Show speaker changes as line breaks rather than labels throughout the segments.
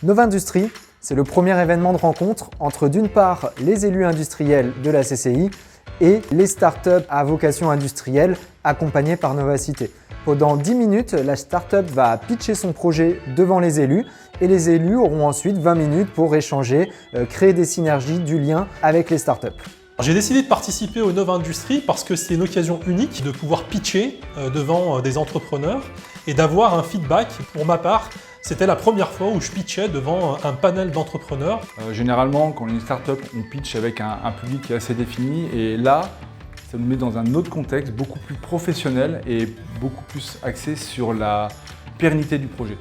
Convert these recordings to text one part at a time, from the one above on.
Nova Industries, c'est le premier événement de rencontre entre d'une part les élus industriels de la CCI et les startups à vocation industrielle accompagnées par Novacité. Pendant 10 minutes, la startup va pitcher son projet devant les élus et les élus auront ensuite 20 minutes pour échanger, créer des synergies, du lien avec les startups.
J'ai décidé de participer au Nova Industries parce que c'est une occasion unique de pouvoir pitcher devant des entrepreneurs et d'avoir un feedback. Pour ma part, c'était la première fois où je pitchais devant un panel d'entrepreneurs.
Généralement, quand on est une start-up, on pitch avec un public qui est assez défini et là, ça nous met dans un autre contexte beaucoup plus professionnel et beaucoup plus axé sur la pérennité du projet.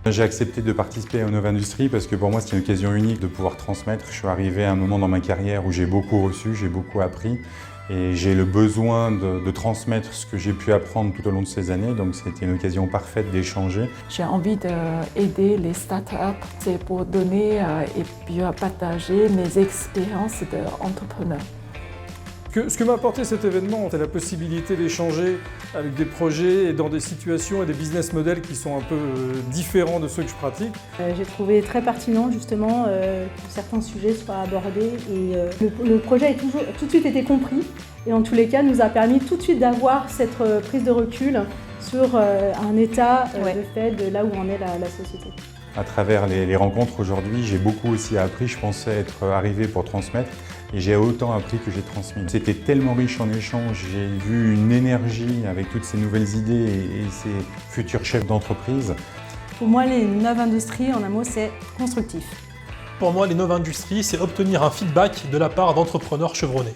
J'ai accepté de participer au Nova Industries parce que pour moi, c'était une occasion unique de pouvoir transmettre. Je suis arrivé à un moment dans ma carrière où j'ai beaucoup reçu, j'ai beaucoup appris et j'ai le besoin de transmettre ce que j'ai pu apprendre tout au long de ces années. Donc c'était une occasion parfaite d'échanger.
J'ai envie d'aider les startups, c'est pour donner et puis partager mes expériences d'entrepreneur.
Ce que m'a apporté cet événement, c'est la possibilité d'échanger avec des projets et dans des situations et des business models qui sont un peu différents de ceux que je pratique.
J'ai trouvé très pertinent justement que certains sujets soient abordés et le projet a tout de suite été compris et en tous les cas nous a permis tout de suite d'avoir cette prise de recul sur un état de fait de là où en est la société.
À travers les rencontres aujourd'hui, j'ai beaucoup aussi appris. Je pensais être arrivé pour transmettre et j'ai autant appris que j'ai transmis. C'était tellement riche en échanges, j'ai vu une énergie avec toutes ces nouvelles idées et ces futurs chefs d'entreprise.
Pour moi, les Nova Industries, en un mot, c'est constructif.
Pour moi, les Nova Industries, c'est obtenir un feedback de la part d'entrepreneurs chevronnés.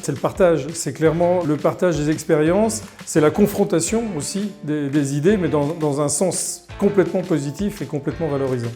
C'est le partage, c'est clairement le partage des expériences, c'est la confrontation aussi des idées, mais dans un sens complètement positif et complètement valorisant.